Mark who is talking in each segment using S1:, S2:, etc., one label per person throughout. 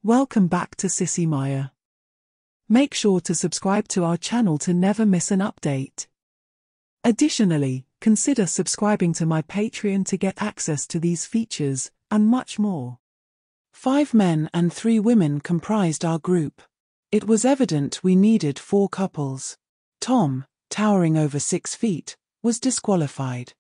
S1: Welcome back to Sissy Maya. Make sure to subscribe to our channel to never miss an update. Additionally, consider subscribing to my Patreon to get access to these features, and much more. 5 men and 3 women comprised our group. It was evident we needed 4 couples. Tom, towering over 6 feet, was disqualified.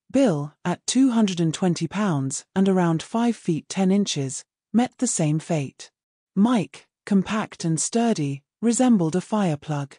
S1: Bill, at 220 pounds and around 5 feet 10 inches, met the same fate. Mike, compact and sturdy, resembled a fireplug.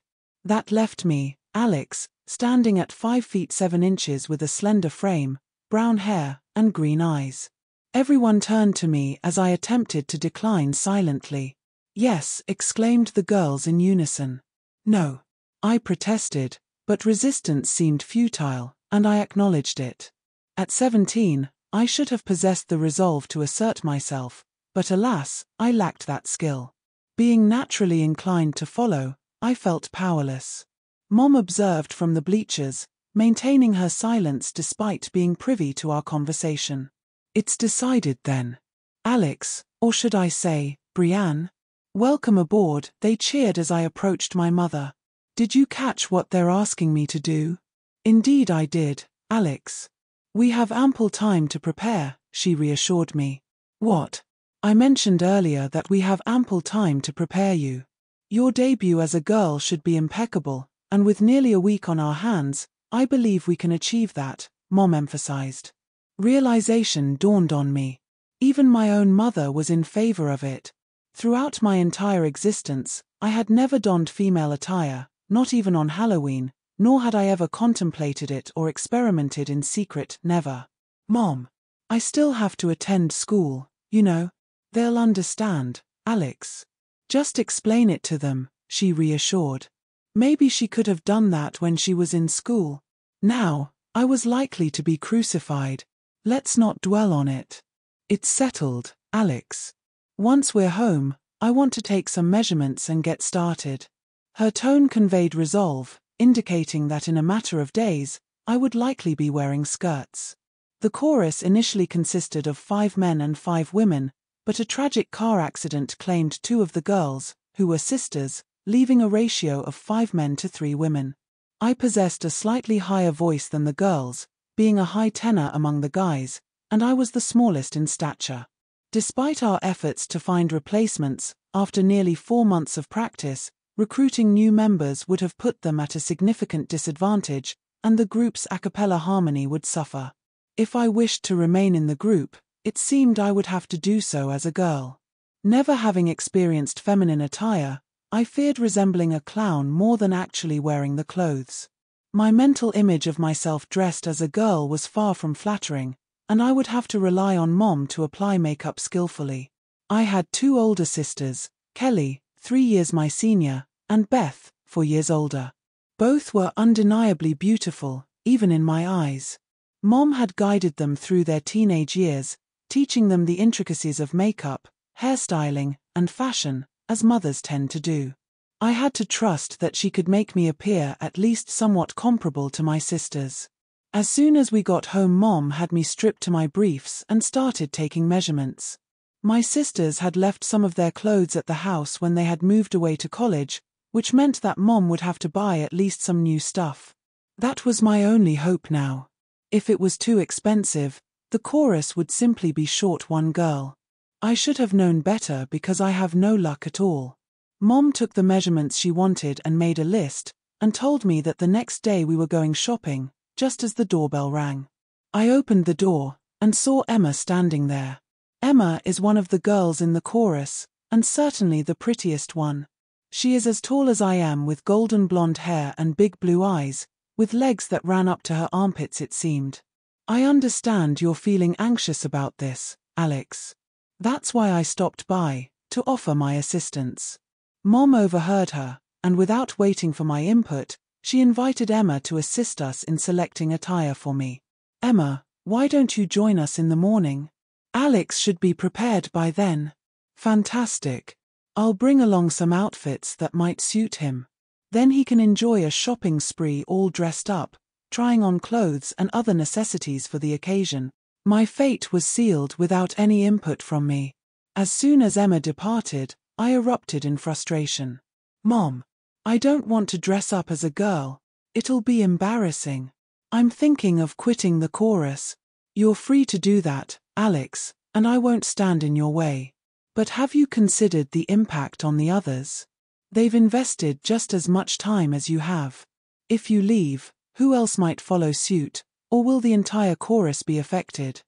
S1: That left me, Alex, standing at 5 feet 7 inches with a slender frame, brown hair, and green eyes. Everyone turned to me as I attempted to decline silently. "Yes," exclaimed the girls in unison. "No," I protested, but resistance seemed futile, and I acknowledged it. At 17, I should have possessed the resolve to assert myself, but alas, I lacked that skill. Being naturally inclined to follow, I felt powerless. Mom observed from the bleachers, maintaining her silence despite being privy to our conversation. "It's decided then. Alex, or should I say, Brianne? Welcome aboard," they cheered as I approached my mother. "Did you catch what they're asking me to do?" "Indeed I did, Alex. We have ample time to prepare," she reassured me. "What?" "I mentioned earlier that we have ample time to prepare you. Your debut as a girl should be impeccable, and with nearly a week on our hands, I believe we can achieve that," Mom emphasized. Realization dawned on me. Even my own mother was in favor of it. Throughout my entire existence, I had never donned female attire, not even on Halloween, nor had I ever contemplated it or experimented in secret, never. "Mom, I still have to attend school, you know. They'll understand, Alex. Just explain it to them," she reassured. Maybe she could have done that when she was in school. Now, I was likely to be crucified. Let's not dwell on it. "It's settled, Alex. Once we're home, I want to take some measurements and get started." Her tone conveyed resolve, indicating that in a matter of days, I would likely be wearing skirts. The chorus initially consisted of 5 men and 5 women, but a tragic car accident claimed 2 of the girls, who were sisters, leaving a ratio of 5 men to 3 women. I possessed a slightly higher voice than the girls, being a high tenor among the guys, and I was the smallest in stature. Despite our efforts to find replacements, after nearly 4 months of practice, recruiting new members would have put them at a significant disadvantage, and the group's a cappella harmony would suffer. If I wished to remain in the group, it seemed I would have to do so as a girl. Never having experienced feminine attire, I feared resembling a clown more than actually wearing the clothes. My mental image of myself dressed as a girl was far from flattering, and I would have to rely on Mom to apply makeup skillfully. I had 2 older sisters, Kelly, 3 years my senior, and Beth, 4 years older. Both were undeniably beautiful, even in my eyes. Mom had guided them through their teenage years, teaching them the intricacies of makeup, hairstyling, and fashion, as mothers tend to do. I had to trust that she could make me appear at least somewhat comparable to my sisters. As soon as we got home, Mom had me stripped to my briefs and started taking measurements. My sisters had left some of their clothes at the house when they had moved away to college, which meant that Mom would have to buy at least some new stuff. That was my only hope now. If it was too expensive, the chorus would simply be short 1 girl. I should have known better because I have no luck at all. Mom took the measurements she wanted and made a list, and told me that the next day we were going shopping, just as the doorbell rang. I opened the door, and saw Emma standing there. Emma is one of the girls in the chorus, and certainly the prettiest one. She is as tall as I am, with golden blonde hair and big blue eyes, with legs that ran up to her armpits it seemed. "I understand you're feeling anxious about this, Alex. That's why I stopped by, to offer my assistance." Mom overheard her, and without waiting for my input, she invited Emma to assist us in selecting attire for me. "Emma, why don't you join us in the morning? Alex should be prepared by then." "Fantastic. I'll bring along some outfits that might suit him. Then he can enjoy a shopping spree all dressed up, trying on clothes and other necessities for the occasion." My fate was sealed without any input from me. As soon as Emma departed, I erupted in frustration. Mom, I don't want to dress up as a girl. It'll be embarrassing. I'm thinking of quitting the chorus. You're free to do that, Alex, and I won't stand in your way. But have you considered the impact on the others? They've invested just as much time as you have. If you leave, who else might follow suit, or will the entire chorus be affected?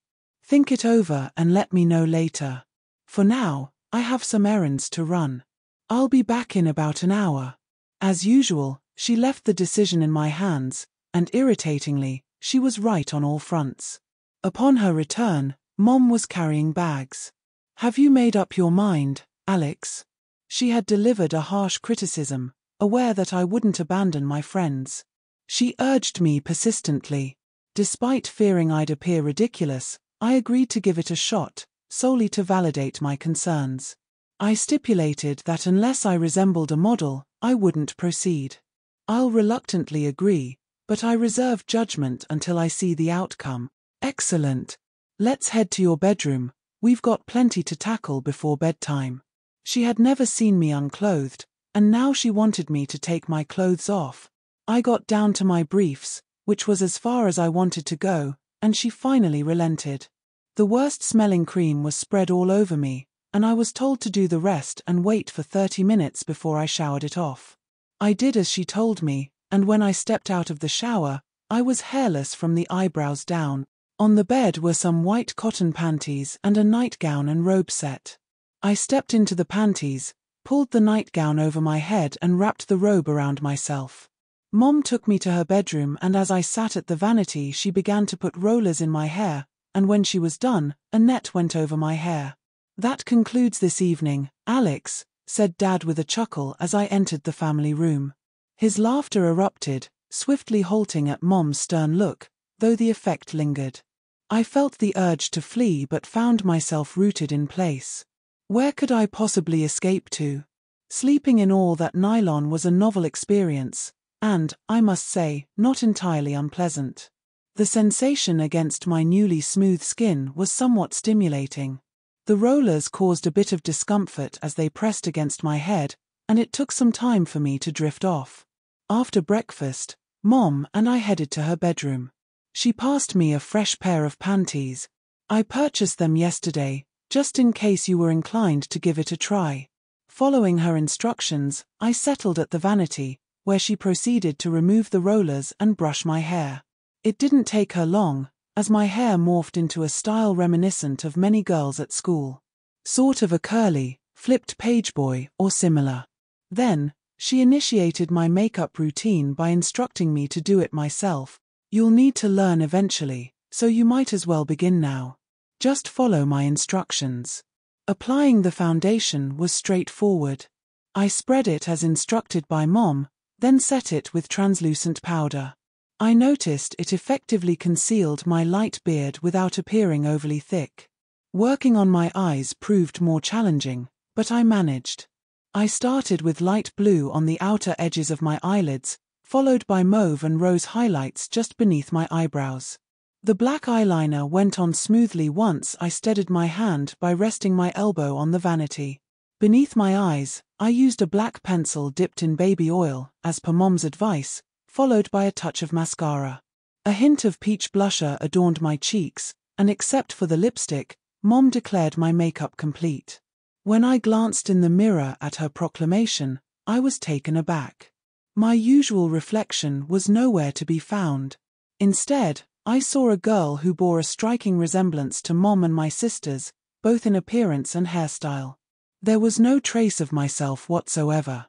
S1: Think it over and let me know later. For now, I have some errands to run. I'll be back in about an hour. As usual, she left the decision in my hands, and irritatingly, she was right on all fronts. Upon her return, Mom was carrying bags. Have you made up your mind, Alex? She had delivered a harsh criticism, aware that I wouldn't abandon my friends. She urged me persistently. Despite fearing I'd appear ridiculous, I agreed to give it a shot, solely to validate my concerns. I stipulated that unless I resembled a model, I wouldn't proceed. I'll reluctantly agree, but I reserve judgment until I see the outcome. Excellent. Let's head to your bedroom. We've got plenty to tackle before bedtime. She had never seen me unclothed, and now she wanted me to take my clothes off. I got down to my briefs, which was as far as I wanted to go, and she finally relented. The worst-smelling cream was spread all over me, and I was told to do the rest and wait for 30 minutes before I showered it off. I did as she told me, and when I stepped out of the shower, I was hairless from the eyebrows down. On the bed were some white cotton panties and a nightgown and robe set. I stepped into the panties, pulled the nightgown over my head and wrapped the robe around myself. Mom took me to her bedroom, and as I sat at the vanity she began to put rollers in my hair, and when she was done, a net went over my hair. That concludes this evening, Alex, said Dad with a chuckle as I entered the family room. His laughter erupted, swiftly halting at Mom's stern look, though the effect lingered. I felt the urge to flee but found myself rooted in place. Where could I possibly escape to? Sleeping in all that nylon was a novel experience, and, I must say, not entirely unpleasant. The sensation against my newly smooth skin was somewhat stimulating. The rollers caused a bit of discomfort as they pressed against my head, and it took some time for me to drift off. After breakfast, Mom and I headed to her bedroom. She passed me a fresh pair of panties. I purchased them yesterday, just in case you were inclined to give it a try. Following her instructions, I settled at the vanity, where she proceeded to remove the rollers and brush my hair. It didn't take her long, as my hair morphed into a style reminiscent of many girls at school. Sort of a curly, flipped pageboy or similar. Then, she initiated my makeup routine by instructing me to do it myself. You'll need to learn eventually, so you might as well begin now. Just follow my instructions. Applying the foundation was straightforward. I spread it as instructed by Mom, then set it with translucent powder. I noticed it effectively concealed my light beard without appearing overly thick. Working on my eyes proved more challenging, but I managed. I started with light blue on the outer edges of my eyelids, followed by mauve and rose highlights just beneath my eyebrows. The black eyeliner went on smoothly once I steadied my hand by resting my elbow on the vanity. Beneath my eyes, I used a black pencil dipped in baby oil, as per Mom's advice, followed by a touch of mascara. A hint of peach blusher adorned my cheeks, and except for the lipstick, Mom declared my makeup complete. When I glanced in the mirror at her proclamation, I was taken aback. My usual reflection was nowhere to be found. Instead, I saw a girl who bore a striking resemblance to Mom and my sisters, both in appearance and hairstyle. There was no trace of myself whatsoever.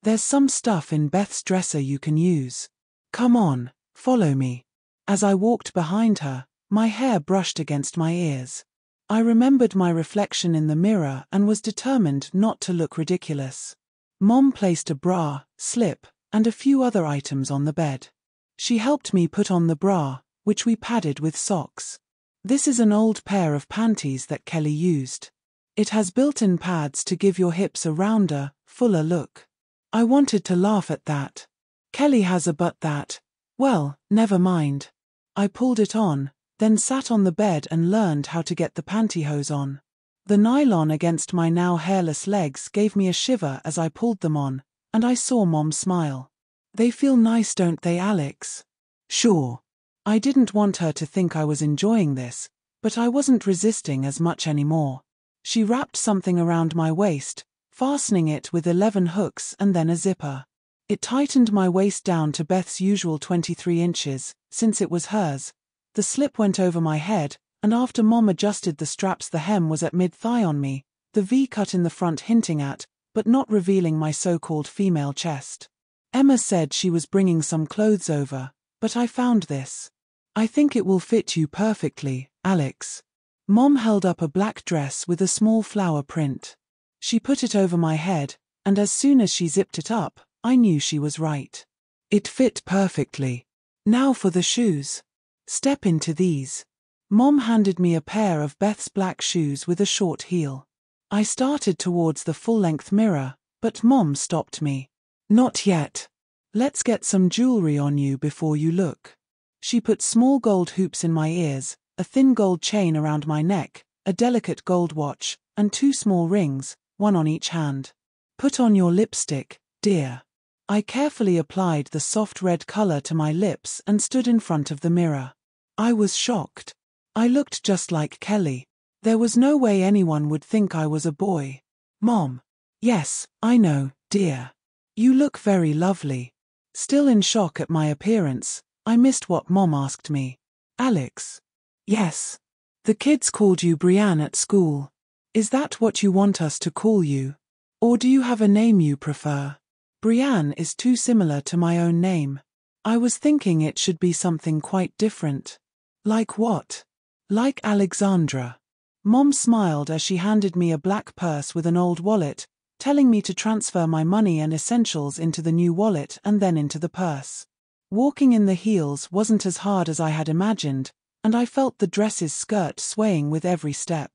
S1: There's some stuff in Beth's dresser you can use. Come on, follow me. As I walked behind her, my hair brushed against my ears. I remembered my reflection in the mirror and was determined not to look ridiculous. Mom placed a bra, slip, and a few other items on the bed. She helped me put on the bra, which we padded with socks. This is an old pair of panties that Kelly used. It has built-in pads to give your hips a rounder, fuller look. I wanted to laugh at that. Kelly has a butt that, well, never mind. I pulled it on, then sat on the bed and learned how to get the pantyhose on. The nylon against my now hairless legs gave me a shiver as I pulled them on, and I saw Mom smile. They feel nice, don't they, Alex? Sure. I didn't want her to think I was enjoying this, but I wasn't resisting as much anymore. She wrapped something around my waist, fastening it with 11 hooks and then a zipper. It tightened my waist down to Beth's usual 23 inches, since it was hers. The slip went over my head, and after Mom adjusted the straps, the hem was at mid-thigh on me, the V-cut in the front hinting at, but not revealing, my so-called female chest. Emma said she was bringing some clothes over, but I found this. I think it will fit you perfectly, Alex. Mom held up a black dress with a small flower print. She put it over my head, and as soon as she zipped it up, I knew she was right. It fit perfectly. Now for the shoes. Step into these. Mom handed me a pair of Beth's black shoes with a short heel. I started towards the full-length mirror, but Mom stopped me. Not yet. Let's get some jewelry on you before you look. She put small gold hoops in my ears, a thin gold chain around my neck, a delicate gold watch, and 2 small rings, one on each hand. Put on your lipstick, dear. I carefully applied the soft red color to my lips and stood in front of the mirror. I was shocked. I looked just like Kelly. There was no way anyone would think I was a boy. Mom. Yes, I know, dear. You look very lovely. Still in shock at my appearance, I missed what Mom asked me. Alex. Yes. The kids called you Brianne at school. Is that what you want us to call you? Or do you have a name you prefer? Brianne is too similar to my own name. I was thinking it should be something quite different. Like what? Like Alexandra. Mom smiled as she handed me a black purse with an old wallet, telling me to transfer my money and essentials into the new wallet and then into the purse. Walking in the heels wasn't as hard as I had imagined, and I felt the dress's skirt swaying with every step.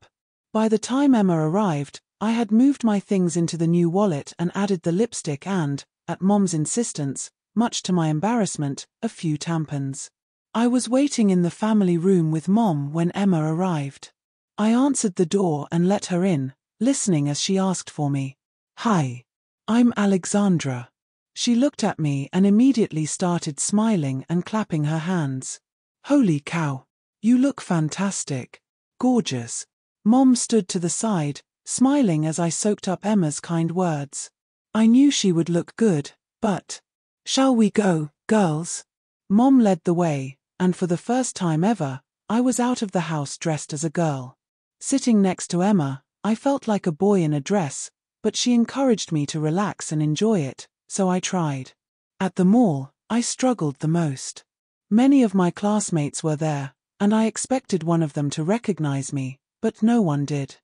S1: By the time Emma arrived, I had moved my things into the new wallet and added the lipstick and, at Mom's insistence, much to my embarrassment, a few tampons. I was waiting in the family room with Mom when Emma arrived. I answered the door and let her in, listening as she asked for me. Hi. I'm Alexandra. She looked at me and immediately started smiling and clapping her hands. Holy cow. You look fantastic. Gorgeous. Mom stood to the side, smiling as I soaked up Emma's kind words. I knew she would look good, but... Shall we go, girls? Mom led the way, and for the first time ever, I was out of the house dressed as a girl. Sitting next to Emma, I felt like a boy in a dress, but she encouraged me to relax and enjoy it, so I tried. At the mall, I struggled the most. Many of my classmates were there, and I expected one of them to recognize me, but no one did.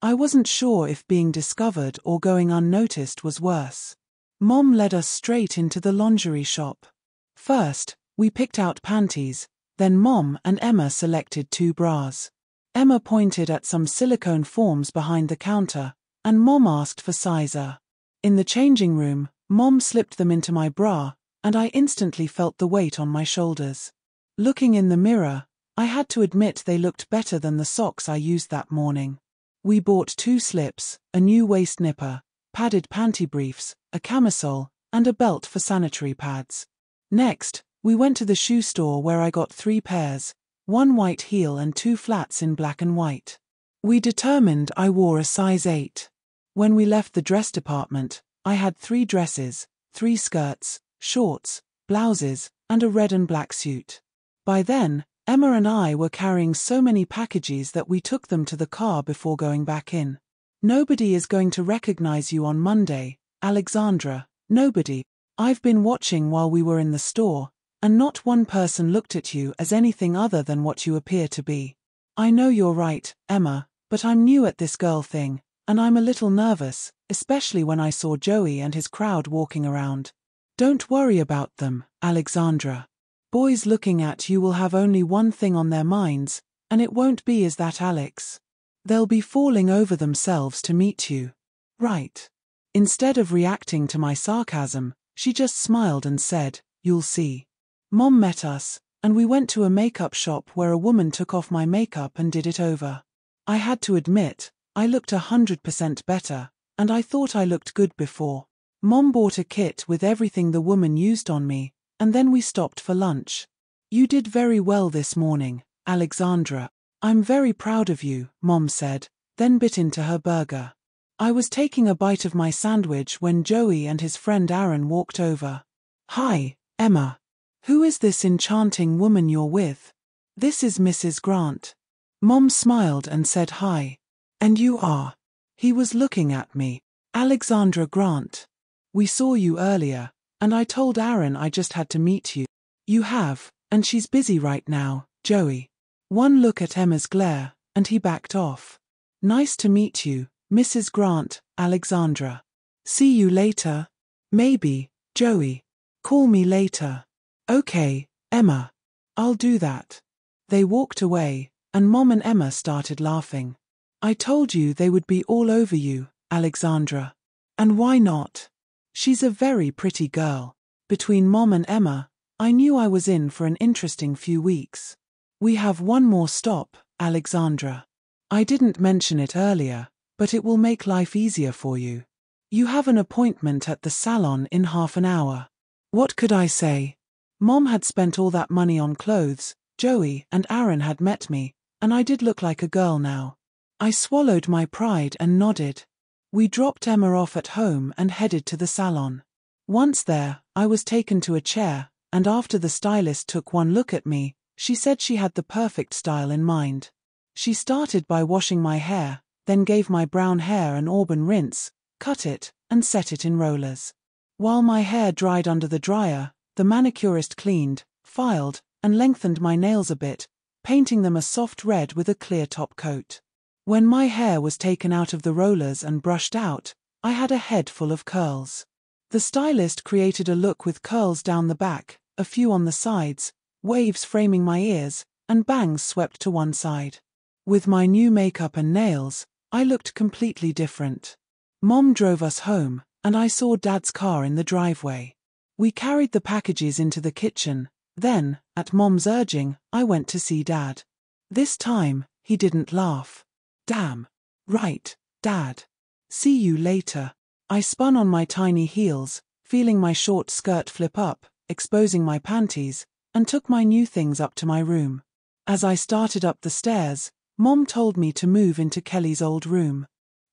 S1: I wasn't sure if being discovered or going unnoticed was worse. Mom led us straight into the lingerie shop. First, we picked out panties, then Mom and Emma selected 2 bras. Emma pointed at some silicone forms behind the counter, and Mom asked for size A. In the changing room, Mom slipped them into my bra, and I instantly felt the weight on my shoulders. Looking in the mirror, I had to admit they looked better than the socks I used that morning. We bought 2 slips, a new waist nipper, padded panty briefs, a camisole, and a belt for sanitary pads. Next, we went to the shoe store where I got 3 pairs, 1 white heel and 2 flats in black and white. We determined I wore a size 8. When we left the dress department, I had 3 dresses, 3 skirts, shorts, blouses, and a red and black suit. By then, Emma and I were carrying so many packages that we took them to the car before going back in. Nobody is going to recognize you on Monday, Alexandra, nobody. I've been watching while we were in the store, and not one person looked at you as anything other than what you appear to be. I know you're right, Emma, but I'm new at this girl thing, and I'm a little nervous, especially when I saw Joey and his crowd walking around. Don't worry about them, Alexandra. Boys looking at you will have only one thing on their minds, and it won't be is that Alex. They'll be falling over themselves to meet you. Right. Instead of reacting to my sarcasm, she just smiled and said, "You'll see." Mom met us, and we went to a makeup shop where a woman took off my makeup and did it over. I had to admit, I looked 100% better, and I thought I looked good before. Mom bought a kit with everything the woman used on me, and then we stopped for lunch. You did very well this morning, Alexandra. I'm very proud of you, Mom said, then bit into her burger. I was taking a bite of my sandwich when Joey and his friend Aaron walked over. Hi, Emma. Who is this enchanting woman you're with? This is Mrs. Grant. Mom smiled and said hi. And you are? He was looking at me. Alexandra Grant. We saw you earlier, and I told Aaron I just had to meet you. You have, and she's busy right now, Joey. One look at Emma's glare, and he backed off. Nice to meet you, Mrs. Grant, Alexandra. See you later. Maybe, Joey. Call me later. Okay, Emma. I'll do that. They walked away, and Mom and Emma started laughing. I told you they would be all over you, Alexandra. And why not? She's a very pretty girl. Between Mom and Emma, I knew I was in for an interesting few weeks. We have one more stop, Alexandra. I didn't mention it earlier, but it will make life easier for you. You have an appointment at the salon in half an hour. What could I say? Mom had spent all that money on clothes, Joey and Aaron had met me, and I did look like a girl now. I swallowed my pride and nodded. We dropped Emma off at home and headed to the salon. Once there, I was taken to a chair, and after the stylist took one look at me, she said she had the perfect style in mind. She started by washing my hair, then gave my brown hair an auburn rinse, cut it, and set it in rollers. While my hair dried under the dryer, the manicurist cleaned, filed, and lengthened my nails a bit, painting them a soft red with a clear top coat. When my hair was taken out of the rollers and brushed out, I had a head full of curls. The stylist created a look with curls down the back, a few on the sides, waves framing my ears, and bangs swept to one side. With my new makeup and nails, I looked completely different. Mom drove us home, and I saw Dad's car in the driveway. We carried the packages into the kitchen, then, at Mom's urging, I went to see Dad. This time, he didn't laugh. Damn. Right, Dad. See you later. I spun on my tiny heels, feeling my short skirt flip up, exposing my panties, and took my new things up to my room. As I started up the stairs, Mom told me to move into Kelly's old room.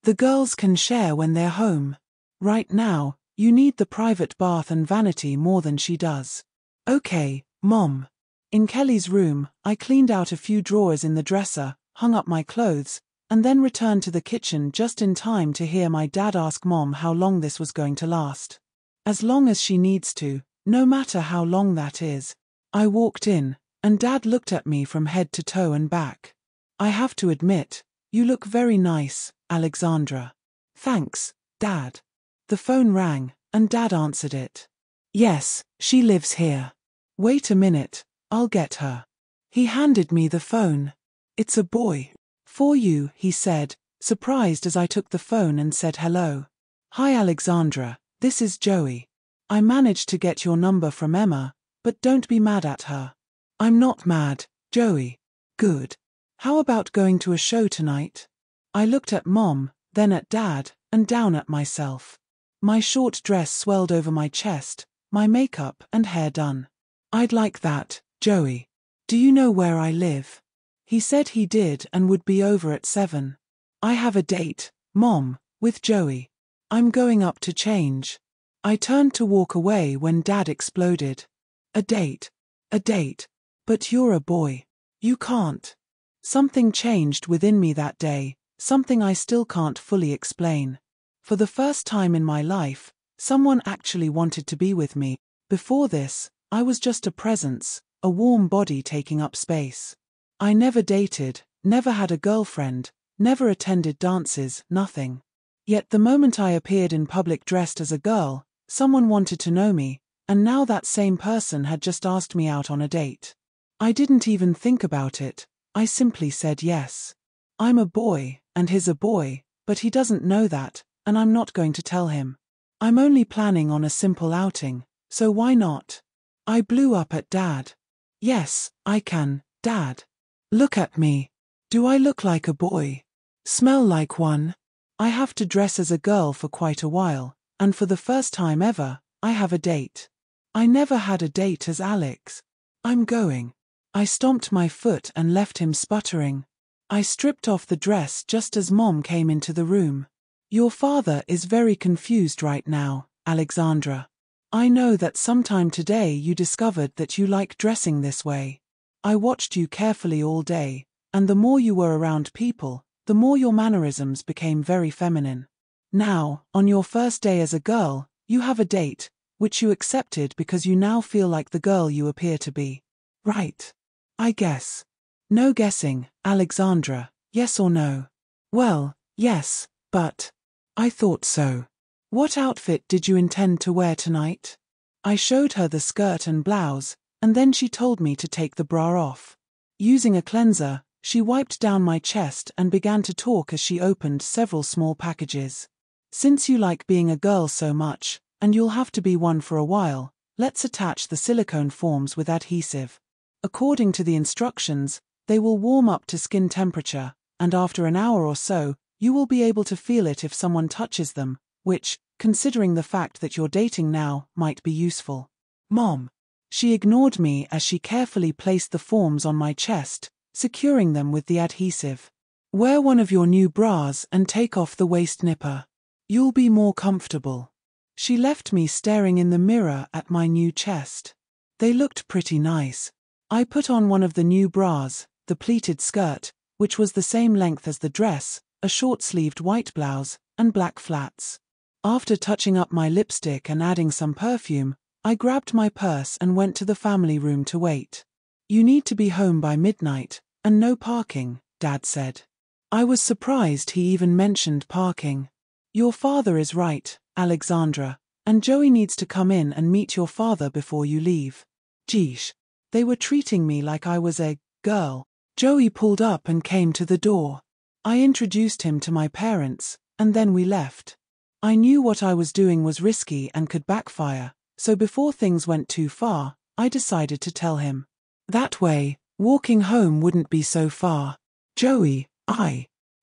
S1: The girls can share when they're home. Right now, you need the private bath and vanity more than she does. Okay, Mom. In Kelly's room, I cleaned out a few drawers in the dresser, hung up my clothes, and then returned to the kitchen just in time to hear my dad ask Mom how long this was going to last. As long as she needs to, no matter how long that is. I walked in, and Dad looked at me from head to toe and back. I have to admit, you look very nice, Alexandra. Thanks, Dad. The phone rang, and Dad answered it. Yes, she lives here. Wait a minute, I'll get her. He handed me the phone. It's a boy. For you, he said, surprised as I took the phone and said hello. Hi Alexandra, this is Joey. I managed to get your number from Emma, but don't be mad at her. I'm not mad, Joey. Good. How about going to a show tonight? I looked at Mom, then at Dad, and down at myself. My short dress swelled over my chest, my makeup and hair done. I'd like that, Joey. Do you know where I live? He said he did and would be over at 7. I have a date, Mom, with Joey. I'm going up to change. I turned to walk away when Dad exploded. A date. A date. But you're a boy. You can't. Something changed within me that day, something I still can't fully explain. For the first time in my life, someone actually wanted to be with me. Before this, I was just a presence, a warm body taking up space. I never dated, never had a girlfriend, never attended dances, nothing. Yet the moment I appeared in public dressed as a girl, someone wanted to know me, and now that same person had just asked me out on a date. I didn't even think about it, I simply said yes. I'm a boy, and he's a boy, but he doesn't know that, and I'm not going to tell him. I'm only planning on a simple outing, so why not? I blew up at Dad. Yes, I can, Dad. Look at me. Do I look like a boy? Smell like one. I have to dress as a girl for quite a while, and for the first time ever, I have a date. I never had a date as Alex. I'm going. I stomped my foot and left him sputtering. I stripped off the dress just as Mom came into the room. Your father is very confused right now, Alexandra. I know that sometime today you discovered that you like dressing this way. I watched you carefully all day, and the more you were around people, the more your mannerisms became very feminine. Now, on your first day as a girl, you have a date, which you accepted because you now feel like the girl you appear to be. Right. I guess. No guessing, Alexandra, yes or no? Well, yes, but I thought so. What outfit did you intend to wear tonight? I showed her the skirt and blouse, and then she told me to take the bra off. Using a cleanser, she wiped down my chest and began to talk as she opened several small packages. Since you like being a girl so much, and you'll have to be one for a while, let's attach the silicone forms with adhesive. According to the instructions, they will warm up to skin temperature, and after an hour or so, you will be able to feel it if someone touches them, which, considering the fact that you're dating now, might be useful. Mom. She ignored me as she carefully placed the forms on my chest, securing them with the adhesive. Wear one of your new bras and take off the waist nipper. You'll be more comfortable. She left me staring in the mirror at my new chest. They looked pretty nice. I put on one of the new bras, the pleated skirt, which was the same length as the dress, a short-sleeved white blouse, and black flats. After touching up my lipstick and adding some perfume, I grabbed my purse and went to the family room to wait. You need to be home by midnight, and no parking, Dad said. I was surprised he even mentioned parking. Your father is right, Alexandra, and Joey needs to come in and meet your father before you leave. Geesh. They were treating me like I was a girl. Joey pulled up and came to the door. I introduced him to my parents, and then we left. I knew what I was doing was risky and could backfire, so before things went too far, I decided to tell him. That way, walking home wouldn't be so far. Joey,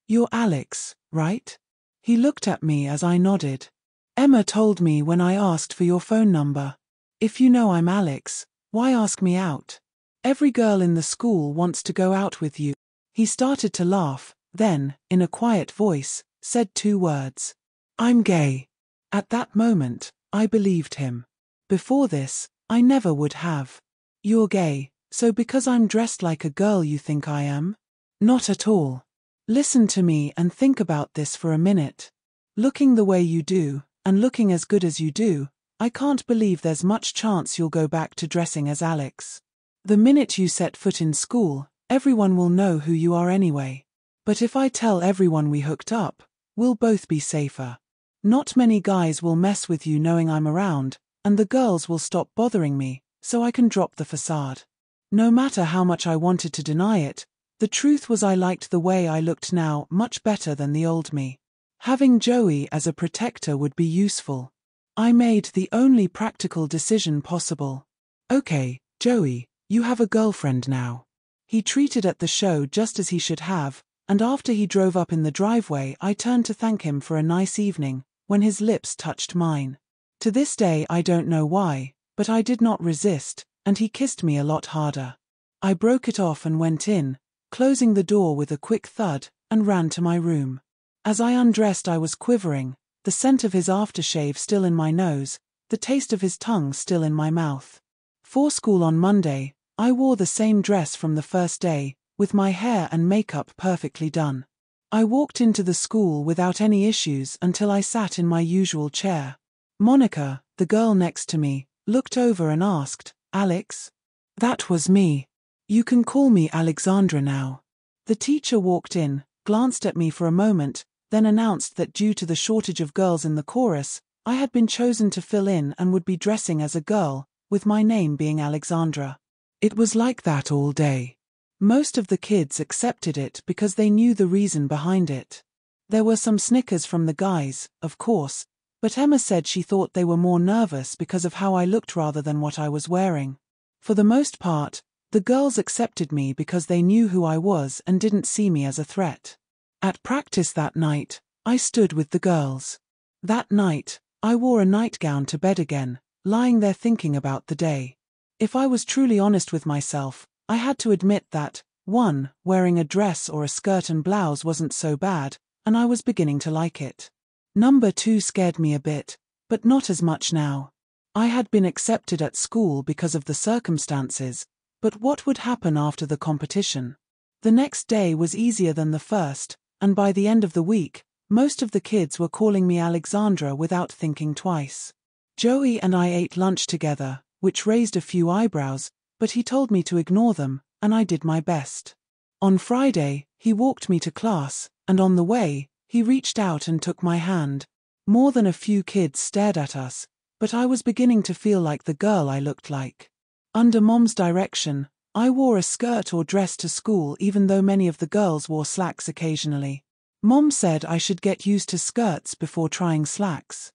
S1: you're Alex, right? He looked at me as I nodded. Emma told me when I asked for your phone number. If you know I'm Alex, why ask me out? Every girl in the school wants to go out with you. He started to laugh, then, in a quiet voice, said 2 words. I'm gay. At that moment, I believed him. Before this, I never would have. You're gay, so because I'm dressed like a girl you think I am? Not at all. Listen to me and think about this for a minute. Looking the way you do, and looking as good as you do, I can't believe there's much chance you'll go back to dressing as Alex. The minute you set foot in school, everyone will know who you are anyway. But if I tell everyone we hooked up, we'll both be safer. Not many guys will mess with you knowing I'm around, and the girls will stop bothering me, so I can drop the facade. No matter how much I wanted to deny it, the truth was I liked the way I looked now much better than the old me. Having Joey as a protector would be useful. I made the only practical decision possible. Okay, Joey, you have a girlfriend now. He treated at the show just as he should have, and after he drove up in the driveway I turned to thank him for a nice evening, when his lips touched mine. To this day I don't know why, but I did not resist, and he kissed me a lot harder. I broke it off and went in, closing the door with a quick thud, and ran to my room. As I undressed I was quivering, the scent of his aftershave still in my nose, the taste of his tongue still in my mouth. For school on Monday, I wore the same dress from the first day, with my hair and makeup perfectly done. I walked into the school without any issues until I sat in my usual chair. Monica, the girl next to me, looked over and asked, Alex? That was me. You can call me Alexandra now. The teacher walked in, glanced at me for a moment, then announced that due to the shortage of girls in the chorus, I had been chosen to fill in and would be dressing as a girl, with my name being Alexandra. It was like that all day. Most of the kids accepted it because they knew the reason behind it. There were some snickers from the guys, of course, but Emma said she thought they were more nervous because of how I looked rather than what I was wearing. For the most part, the girls accepted me because they knew who I was and didn't see me as a threat. At practice that night, I stood with the girls. That night, I wore a nightgown to bed again, lying there thinking about the day. If I was truly honest with myself, I had to admit that, 1, wearing a dress or a skirt and blouse wasn't so bad, and I was beginning to like it. Number 2 scared me a bit, but not as much now. I had been accepted at school because of the circumstances, but what would happen after the competition? The next day was easier than the first, and by the end of the week, most of the kids were calling me Alexandra without thinking twice. Joey and I ate lunch together, which raised a few eyebrows, but he told me to ignore them, and I did my best. On Friday, he walked me to class, and on the way, he reached out and took my hand. More than a few kids stared at us, but I was beginning to feel like the girl I looked like. Under Mom's direction, I wore a skirt or dress to school even though many of the girls wore slacks occasionally. Mom said I should get used to skirts before trying slacks.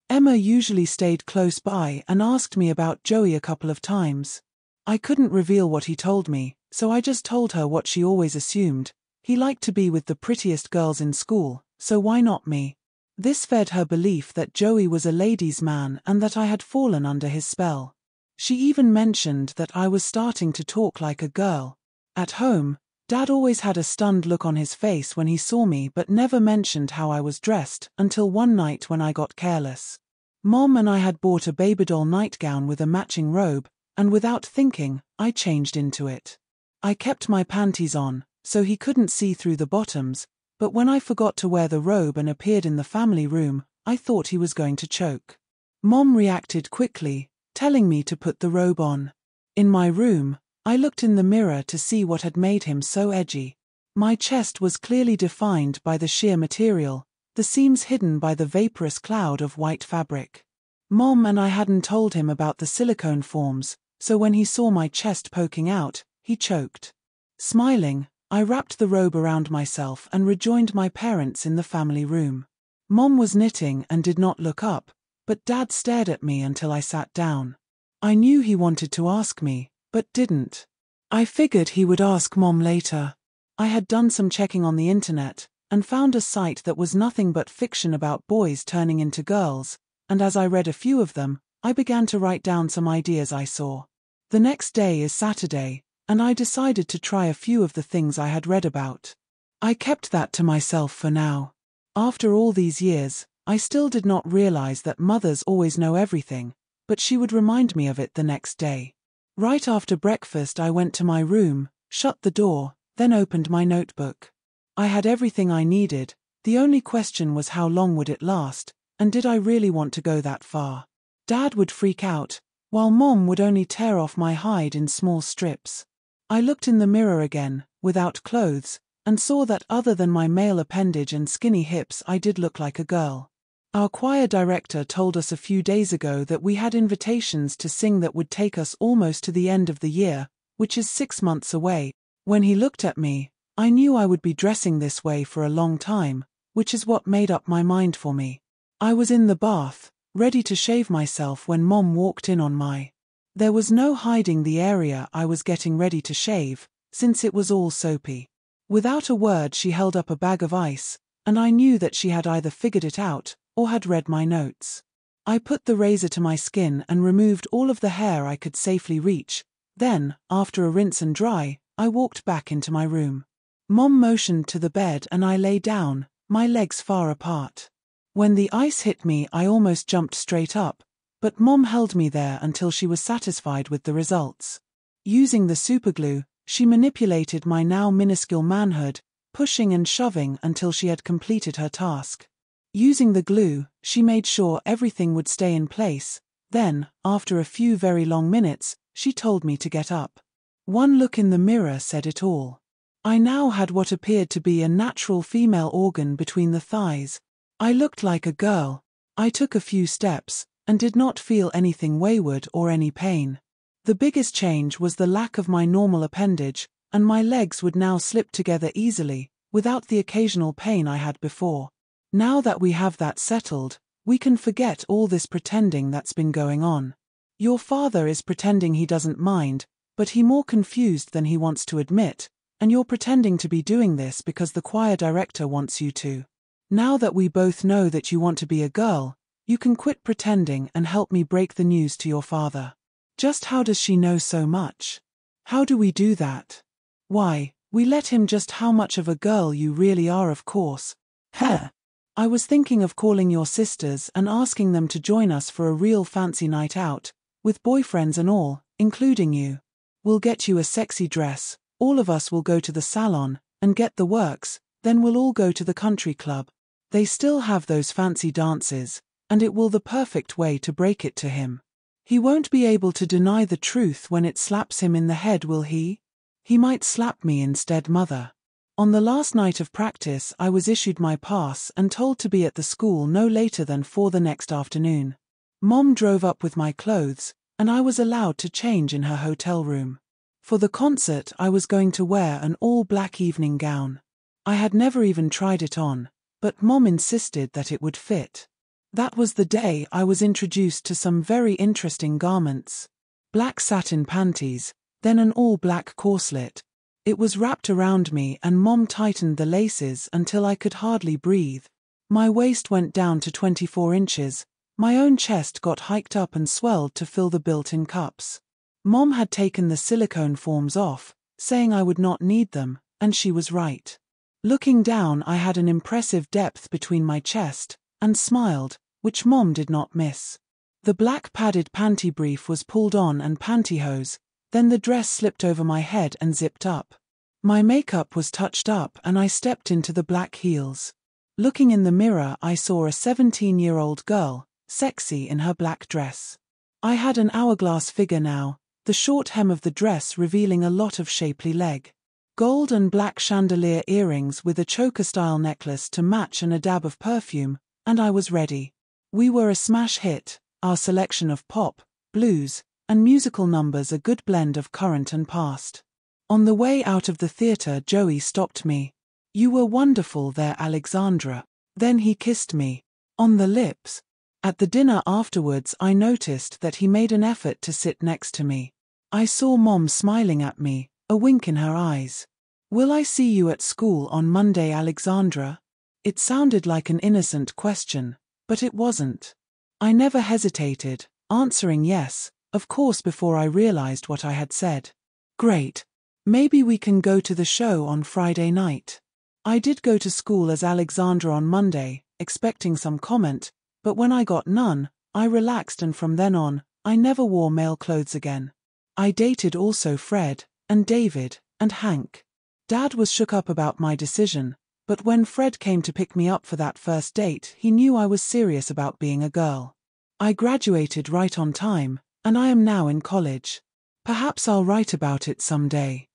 S1: Emma usually stayed close by and asked me about Joey a couple of times. I couldn't reveal what he told me, so I just told her what she always assumed. He liked to be with the prettiest girls in school, so why not me? This fed her belief that Joey was a ladies' man and that I had fallen under his spell. She even mentioned that I was starting to talk like a girl. At home, Dad always had a stunned look on his face when he saw me but never mentioned how I was dressed until one night when I got careless. Mom and I had bought a babydoll nightgown with a matching robe, and without thinking, I changed into it. I kept my panties on, so he couldn't see through the bottoms, but when I forgot to wear the robe and appeared in the family room, I thought he was going to choke. Mom reacted quickly, telling me to put the robe on. In my room, I looked in the mirror to see what had made him so edgy. My chest was clearly defined by the sheer material, the seams hidden by the vaporous cloud of white fabric. Mom and I hadn't told him about the silicone forms, so when he saw my chest poking out, he choked. Smiling, I wrapped the robe around myself and rejoined my parents in the family room. Mom was knitting and did not look up, but Dad stared at me until I sat down. I knew he wanted to ask me, but didn't. I figured he would ask Mom later. I had done some checking on the internet, and found a site that was nothing but fiction about boys turning into girls, and as I read a few of them, I began to write down some ideas I saw. The next day is Saturday, and I decided to try a few of the things I had read about. I kept that to myself for now. After all these years, I still did not realize that mothers always know everything, but she would remind me of it the next day. Right after breakfast I went to my room, shut the door, then opened my notebook. I had everything I needed, the only question was how long would it last, and did I really want to go that far? Dad would freak out, while Mom would only tear off my hide in small strips. I looked in the mirror again, without clothes, and saw that other than my male appendage and skinny hips I did look like a girl. Our choir director told us a few days ago that we had invitations to sing that would take us almost to the end of the year, which is 6 months away. When he looked at me, I knew I would be dressing this way for a long time, which is what made up my mind for me. I was in the bath, ready to shave myself when Mom walked in on my. There was no hiding the area I was getting ready to shave, since it was all soapy. Without a word she held up a bag of ice, and I knew that she had either figured it out, or had read my notes. I put the razor to my skin and removed all of the hair I could safely reach. Then, after a rinse and dry, I walked back into my room. Mom motioned to the bed and I lay down, my legs far apart. When the ice hit me I almost jumped straight up, but Mom held me there until she was satisfied with the results. Using the superglue, she manipulated my now minuscule manhood, pushing and shoving until she had completed her task. Using the glue, she made sure everything would stay in place. Then, after a few very long minutes, she told me to get up. One look in the mirror said it all. I now had what appeared to be a natural female organ between the thighs. I looked like a girl. I took a few steps, and did not feel anything wayward or any pain. The biggest change was the lack of my normal appendage, and my legs would now slip together easily, without the occasional pain I had before. Now that we have that settled, we can forget all this pretending that's been going on. Your father is pretending he doesn't mind, but he's more confused than he wants to admit, And you're pretending to be doing this because the choir director wants you to. Now that we both know that you want to be a girl, you can quit pretending and help me break the news to your father. Just how does she know so much? How do we do that? Why, we let him just how much of a girl you really are, of course. Heh. I was thinking of calling your sisters and asking them to join us for a real fancy night out, with boyfriends and all, including you. We'll get you a sexy dress, all of us will go to the salon, and get the works, then we'll all go to the country club. They still have those fancy dances, and it will the perfect way to break it to him. He won't be able to deny the truth when it slaps him in the head, will he? He might slap me instead, mother. On the last night of practice I was issued my pass and told to be at the school no later than 4 the next afternoon. Mom drove up with my clothes, and I was allowed to change in her hotel room. For the concert I was going to wear an all-black evening gown. I had never even tried it on, but Mom insisted that it would fit. That was the day I was introduced to some very interesting garments. Black satin panties, then an all-black corselet. It was wrapped around me and Mom tightened the laces until I could hardly breathe. My waist went down to 24 inches, my own chest got hiked up and swelled to fill the built-in cups. Mom had taken the silicone forms off, saying I would not need them, and she was right. Looking down I had an impressive depth between my chest, and smiled, which Mom did not miss. The black padded panty brief was pulled on and pantyhose, then the dress slipped over my head and zipped up. My makeup was touched up and I stepped into the black heels. Looking in the mirror I saw a 17-year-old girl, sexy in her black dress. I had an hourglass figure now, the short hem of the dress revealing a lot of shapely leg. Gold and black chandelier earrings with a choker-style necklace to match and a dab of perfume, and I was ready. We were a smash hit, our selection of pop, blues, and musical numbers a good blend of current and past. On the way out of the theater Joey stopped me. "You were wonderful there, Alexandra." Then he kissed me. On the lips. At the dinner afterwards I noticed that he made an effort to sit next to me. I saw Mom smiling at me, a wink in her eyes. "Will I see you at school on Monday, Alexandra?" It sounded like an innocent question, but it wasn't. I never hesitated, answering yes, of course, before I realized what I had said. "Great. Maybe we can go to the show on Friday night." I did go to school as Alexandra on Monday, expecting some comment, but when I got none, I relaxed and from then on, I never wore male clothes again. I dated also Fred, and David, and Hank. Dad was shook up about my decision, but when Fred came to pick me up for that first date he knew I was serious about being a girl. I graduated right on time, and I am now in college. Perhaps I'll write about it someday.